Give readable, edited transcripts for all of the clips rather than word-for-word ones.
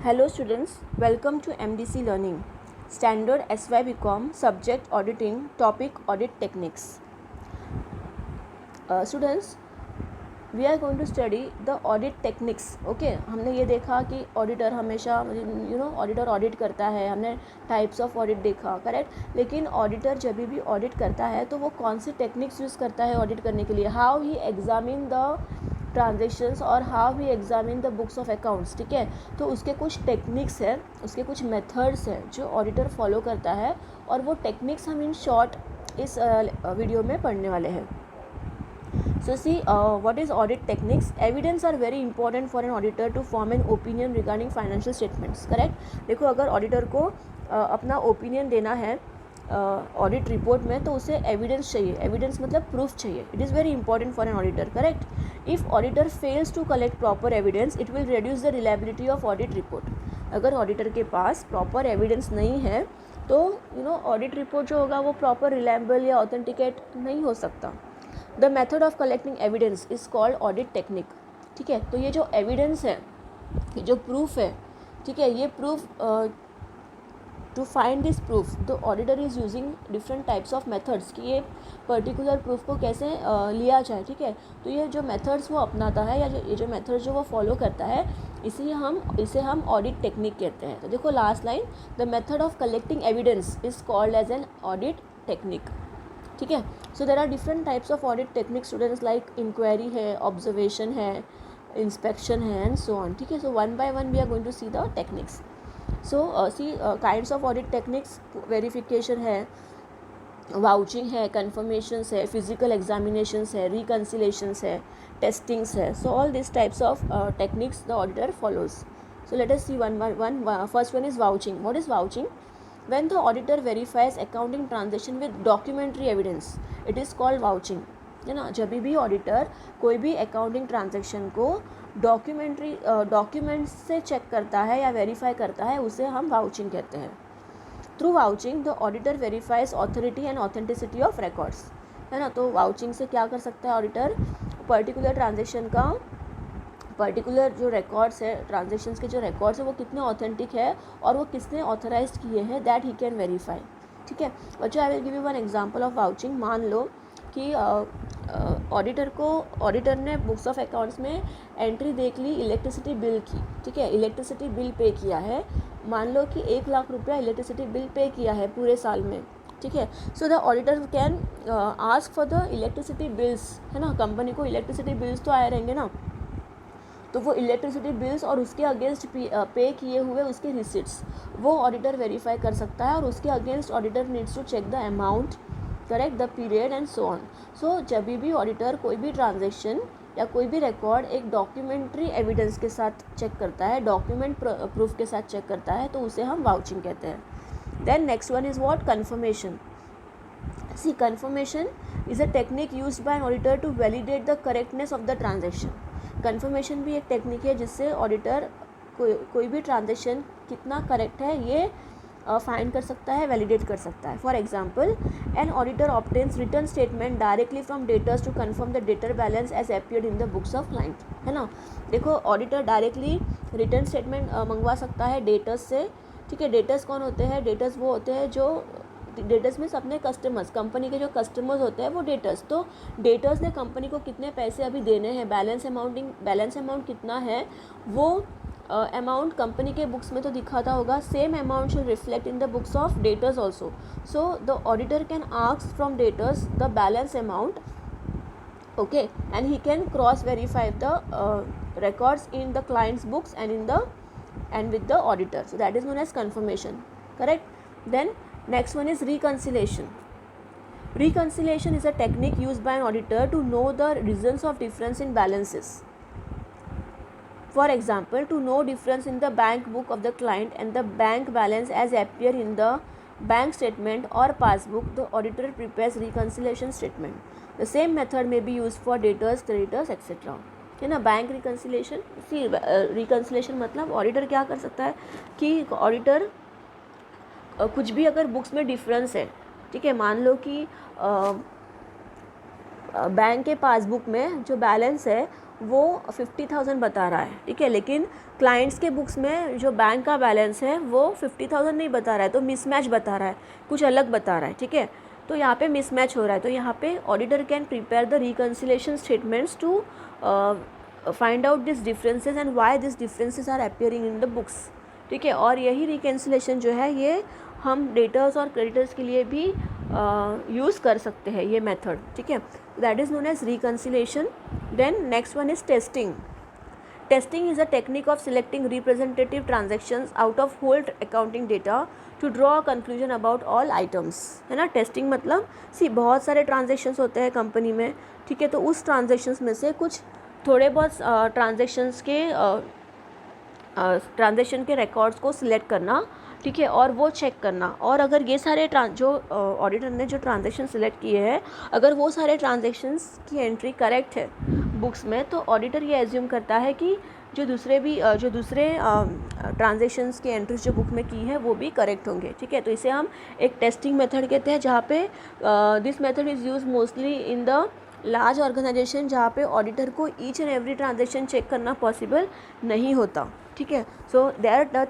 Hello students, welcome to MDC Learning. Standard SY BCom, subject auditing, topic audit techniques. Students, we are going to study the audit techniques. Okay, हमने ये देखा कि auditor हमेशा auditor audit करता है, हमने types of audit देखा, correct. लेकिन ऑडिटर जब भी ऑडिट करता है तो वो कौन सी टेक्निक्स यूज़ करता है ऑडिट करने के लिए. How he examine the transactions और how he examine the books of accounts. ठीक है, तो उसके कुछ टेक्निक्स है, उसके कुछ मेथड्स है जो ऑडिटर फॉलो करता है, और वो टेक्निक्स हम इन शॉर्ट इस वीडियो में पढ़ने वाले हैं. So see, what is audit techniques? Evidence are very important for an auditor to form an opinion regarding financial statements. Correct? देखो, अगर ऑडिटर को अपना ओपिनियन देना है ऑडिट रिपोर्ट में, तो उसे एविडेंस चाहिए. एविडेंस मतलब प्रूफ चाहिए. It is very important for an auditor. Correct. If auditor fails to collect proper evidence, it will reduce the reliability of audit report. अगर ऑडिटर के पास प्रॉपर एविडेंस नहीं है तो ऑडिट रिपोर्ट जो होगा वो प्रॉपर रिलायबल या ऑथेंटिकेट नहीं हो सकता. The method of collecting evidence is called audit technique. ठीक है, तो ये जो एविडेंस है, ये जो प्रूफ है, ठीक है, ये proof to find this proof the auditor is using different types of methods कि ये पर्टिकुलर प्रूफ को कैसे लिया जाए. ठीक है, तो ये जो मेथड्स वो अपनाता है या ये जो मेथड्स जो वो फॉलो करता है, इसे हम ऑडिट टेक्निक कहते हैं. तो देखो last line, the method of collecting evidence is called as an audit technique. ठीक है, so there are different types of audit technique students, like inquiry है, ऑब्जर्वेशन है, इंस्पेक्शन है, एंड सो ऑन. ठीक है, so one by one we are going to see the techniques. So see kinds of audit techniques, verification है, vouching है, confirmations है, physical examinations है, reconciliations है, टेस्टिंग्स है. सो all this types of techniques the auditor follows. So let us see one by one. First one is vouching. What is vouching? When the auditor verifies accounting transaction with documentary evidence, it is called vouching. है ना, जब भी auditor कोई भी accounting transaction को documents से check करता है या वेरीफाई करता है, उसे हम वाउचिंग कहते हैं. Through vouching the auditor verifies authority and authenticity of records. है ना, तो वाउचिंग से क्या कर सकता है ऑडिटर? पर्टिकुलर ट्रांजेक्शन का पर्टिकुलर जो रिकॉर्ड्स है, ट्रांजेक्शन्स के जो रिकॉर्ड्स है, वो कितने ऑथेंटिक है और वो किसने ऑथराइज किए हैं, दैट ही कैन वेरीफाई. ठीक है बच्चों, I will give you one example of vouching. मान लो कि ऑडिटर ने बुक्स ऑफ अकाउंट्स में एंट्री देख ली इलेक्ट्रिसिटी बिल की. ठीक है, इलेक्ट्रिसिटी बिल पे किया है. मान लो कि 1,00,000 रुपया इलेक्ट्रिसिटी बिल पे किया है पूरे साल में. ठीक है, so the auditor can ask for the electricity bills. है ना, कंपनी को इलेक्ट्रिसिटी बिल्स तो आए रहेंगे ना, तो वो इलेक्ट्रिसिटी बिल्स और उसके अगेंस्ट पे किए हुए उसके रिसिट्स वो ऑडिटर वेरीफाई कर सकता है, और उसके against auditor needs to check the amount, correct, the period and so on. So जब भी ऑडिटर कोई भी ट्रांजेक्शन या कोई भी रिकॉर्ड एक डॉक्यूमेंट्री एविडेंस के साथ चेक करता है, डॉक्यूमेंट प्रूफ के साथ चेक करता है, तो उसे हम वाउचिंग कहते हैं. Then next one is what? Confirmation. See, confirmation is a technique used by an auditor to validate the correctness of the transaction. Confirmation भी एक टेक्निक है जिससे ऑडिटर कोई भी ट्रांजेक्शन कितना करेक्ट है ये फाइंड कर सकता है, वैलिडेट कर सकता है. For example, an auditor obtains return statement directly from debtors to confirm the debtor balance as appeared in the books of client. है ना, देखो ऑडिटर डायरेक्टली रिटर्न स्टेटमेंट मंगवा सकता है डेटर्स से. ठीक है, डेटर्स कौन होते हैं? डेटर्स वो होते हैं जो डेटर्स में अपने कस्टमर्स, कंपनी के जो कस्टमर्स होते हैं वो डेटर्स. तो डेटर्स ने कंपनी को कितने पैसे अभी देने हैं, बैलेंस अमाउंट कितना है, वो अमाउंट कंपनी के बुक्स में तो दिखाता होगा. Same amount should reflect in the books of debtors also. So the auditor can ask from debtors the balance amount, okay, and he can cross verify the records in the client's books and with the auditor. So that is known as confirmation. Correct. Then next one is reconciliation. Reconciliation is a technique used by an auditor to know the reasons of difference in balances. For example, to know difference in the bank book of the client and the bank balance as appear in the bank statement or passbook, the auditor prepares reconciliation statement. The same method may be used for debtors, creditors, etc. है ना, bank reconciliation. Reconciliation मतलब auditor क्या कर सकता है कि auditor कुछ भी अगर बुक्स में डिफरेंस है, ठीक है, मान लो कि बैंक के पासबुक में जो बैलेंस है वो 50,000 बता रहा है, ठीक है, लेकिन क्लाइंट्स के बुक्स में जो बैंक का बैलेंस है वो 50,000 नहीं बता रहा है, तो मिसमैच बता रहा है, कुछ अलग बता रहा है, ठीक है। तो यहाँ पे मिसमैच हो रहा है, तो यहाँ पे auditor can prepare the reconciliation statements to find out this differences and why this differences are appearing in the books, ठीक है। और यही रिकन्सिलेशन जो है ये हम डेटर्स और क्रेडिटर्स के लिए भी यूज़ कर सकते हैं, ये मेथड, ठीक है। That is known as reconciliation. Then next one is testing. Testing is a technique of selecting representative transactions out of whole accounting data to draw a conclusion about all items, है ना। Testing मतलब बहुत सारे transactions होते हैं company में, ठीक है, तो उस ट्रांजेक्शन्स में से कुछ थोड़े बहुत ट्रांजेक्शन के रिकॉर्ड्स को सिलेक्ट करना, ठीक है, और वो चेक करना। और अगर ये सारे जो ऑडिटर ने जो ट्रांजेक्शन सिलेक्ट किए हैं, अगर वो सारे ट्रांजेक्शन्स की एंट्री करेक्ट है बुक्स में, तो ऑडिटर ये एज्यूम करता है कि जो दूसरे ट्रांजेक्शन्स की एंट्रीज जो बुक में की है वो भी करेक्ट होंगे, ठीक है। तो इसे हम एक टेस्टिंग मेथड कहते हैं, जहाँ पे this method is use mostly in the large organization, जहाँ पे ऑडिटर को each and every transaction check करना पॉसिबल नहीं होता, ठीक है। So there the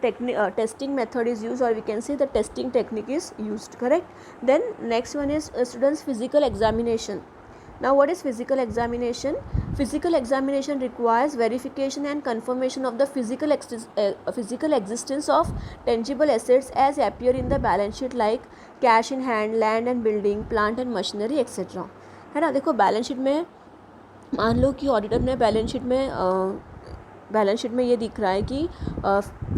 testing method is use, और we can say the testing technique is used, correct. Then next one is students physical examination. Now what is physical examination? Physical examination requires verification and confirmation of the physical existence of tangible assets as appear in the balance sheet like cash in hand, land and building, plant and machinery etc. है ना। देखो balance sheet में मान लो कि auditor ने balance sheet में ये दिख रहा है कि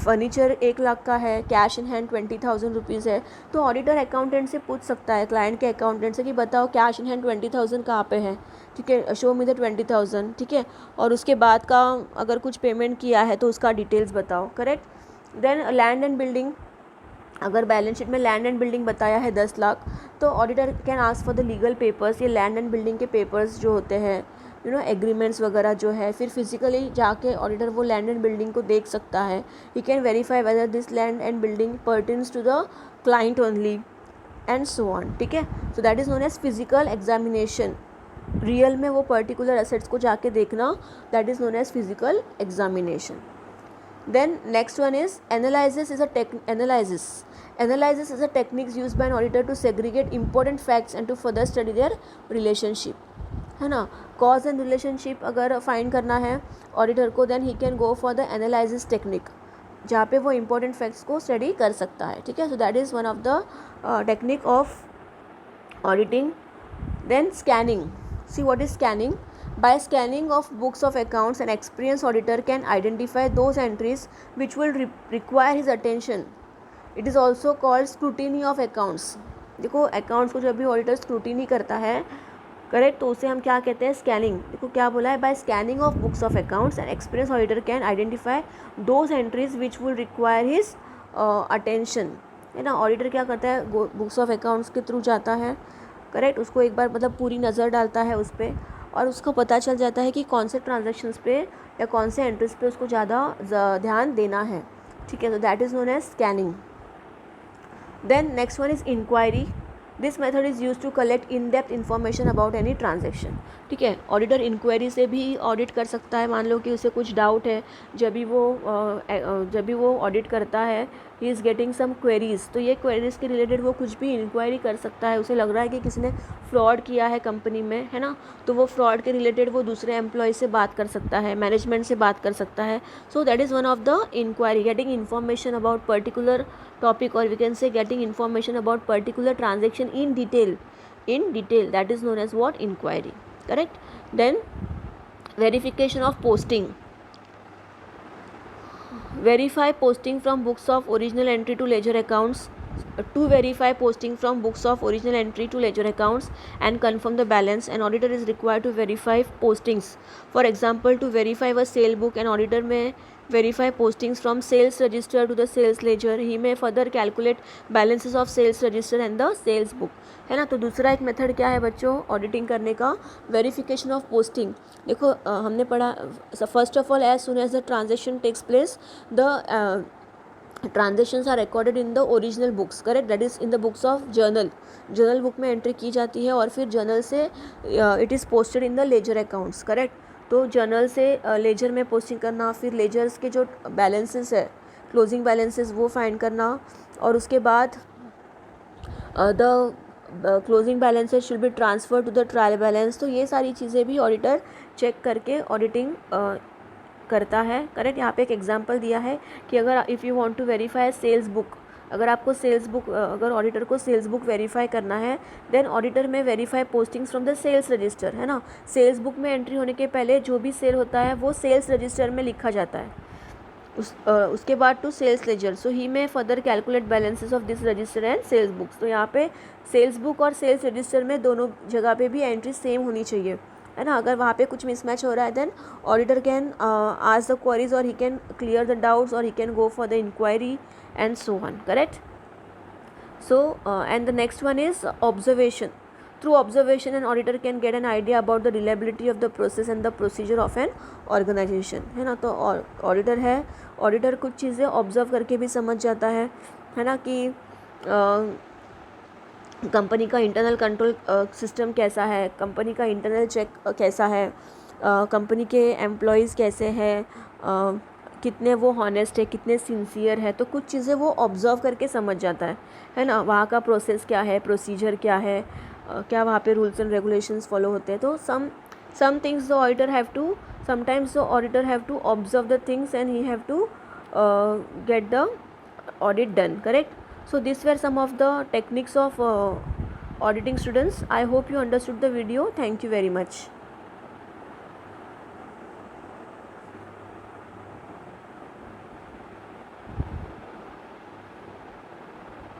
फर्नीचर 1 लाख का है, कैश इन हैंड 20,000 रुपीज़ है, तो ऑडिटर अकाउंटेंट से पूछ सकता है, क्लाइंट के अकाउंटेंट से, कि बताओ कैश इन हैंड 20,000 कहाँ पे है, ठीक है, शो मी द 20,000, ठीक है, और उसके बाद का अगर कुछ पेमेंट किया है तो उसका डिटेल्स बताओ, correct. Then land and building, अगर बैलेंस शीट में लैंड एंड बिल्डिंग बताया है 10 लाख, तो auditor can ask for the legal papers, ये लैंड एंड बिल्डिंग के पेपर्स जो होते हैं, एग्रीमेंट्स वगैरह जो है, फिर फिजिकली जाके ऑडिटर वो लैंड एंड बिल्डिंग को देख सकता है। He can verify whether this land and building pertains to the client only and so on, ठीक है। So that is known as physical examination. Real में वो पर्टिकुलर एसेट्स को जाके देखना, that is known as physical examination. Then next one is analysis is a technique used by an auditor to segregate important facts and to further study their relationship, है ना। Cause and relationship अगर find करना है auditor को, then he can go for the analysis technique, जहाँ पे वो important facts को स्टडी कर सकता है, ठीक है। So that is one of the technique of auditing. Then scanning. See what is scanning? By scanning of books of accounts, an experienced auditor can identify those entries which will require his attention. It is also called scrutiny of accounts. देखो accounts को जब भी auditor scrutiny करता है, correct, तो उसे हम क्या कहते हैं? स्कैनिंग. देखो क्या बोला है, by scanning of books of accounts an experience auditor can identify those entries which will require his attention, है ना. ऑडिटर क्या करता है, बुक्स ऑफ अकाउंट्स के थ्रू जाता है, करेक्ट, उसको एक बार मतलब पूरी नज़र डालता है उस पर, और उसको पता चल जाता है कि कौन से ट्रांजैक्शंस पे या कौन से एंट्रीज पे उसको ज़्यादा ध्यान देना है, ठीक है. तो that is known as scanning. Then next one is inquiry. This method is use to collect in depth information about any transaction, ठीक है. ऑडिटर इंक्वायरी से भी ऑडिट कर सकता है. मान लो कि उसे कुछ डाउट है, जब भी वो ऑडिट करता है, he is getting some queries, तो ये क्वेरीज़ के रिलेटेड वो कुछ भी इंक्वायरी कर सकता है. उसे लग रहा है कि किसी ने फ्रॉड किया है कंपनी में, है ना, तो वो फ्रॉड के रिलेटेड वो दूसरे एम्प्लॉय से बात कर सकता है, मैनेजमेंट से बात कर सकता है. So that is one of the inquiry, getting information about particular topic, or we can say getting information about particular transaction in detail, that is known as what? Inquiry, correct. Then verification of posting. Verify posting from books of original entry to ledger accounts. To verify posting from books of original entry to ledger accounts and confirm the balance, an auditor is required to verify postings. For example, to verify a sale book, an auditor may verify postings from sales register to the sales ledger. He may further calculate balances of sales register and the sales book, है ना. तो दूसरा एक method क्या है बच्चों auditing करने का? Verification of posting. देखो हमने पढ़ा, first of all, as soon as the transaction takes place, the transactions are recorded in the original books, correct, that is in the books of journal, journal book में entry की जाती है और फिर journal से it is posted in the ledger accounts, correct. तो journal से ledger में पोस्टिंग करना, फिर लेजर्स के जो बैलेंसेस है, क्लोजिंग बैलेंसेस, वो फाइंड करना, और उसके बाद the closing balances should be transfer to the trial balance. तो ये सारी चीज़ें भी ऑडिटर चेक करके ऑडिटिंग करता है, करेक्ट। यहाँ पे एक एग्जांपल दिया है कि अगर if you want to verify sales book, अगर आपको सेल्स बुक, अगर ऑडिटर को सेल्स बुक वेरीफाई करना है, then auditor may verify postings from the sales register, है ना। सेल्स बुक में एंट्री होने के पहले जो भी सेल होता है वो सेल्स रजिस्टर में लिखा जाता है, उसके बाद to sales ledger. So he may further calculate balances of this register and sales books. तो यहाँ पे सेल्स बुक और सेल्स रजिस्टर में दोनों जगह पे भी एंट्री सेम होनी चाहिए, है ना। अगर वहाँ पे कुछ मिसमैच हो रहा है then auditor can ask the queries, और he can clear the doubts, और he can go for the inquiry and so on, correct. So and the next one is observation. Through observation, an auditor can get an idea about the reliability of the process and the procedure of an organization, है ना। तो auditor है, auditor कुछ चीज़ें observe करके भी समझ जाता है ना, कि कंपनी का इंटरनल कंट्रोल सिस्टम कैसा है, कंपनी का इंटरनल चेक कैसा है, कंपनी के एम्प्लॉयज़ कैसे हैं, कितने वो हॉनेस्ट है, कितने सिंसियर है। तो कुछ चीज़ें वो ऑब्जर्व करके समझ जाता है ना। वहाँ का प्रोसेस क्या है, प्रोसीजर क्या है, क्या वहाँ पे रूल्स एंड रेगुलेशंस फॉलो होते हैं। So some things the auditor have to, sometimes the auditor have to observe the things and he have to get the audit done, correct. So these were some of the techniques of auditing students. I hope you understood the video. Thank you very much.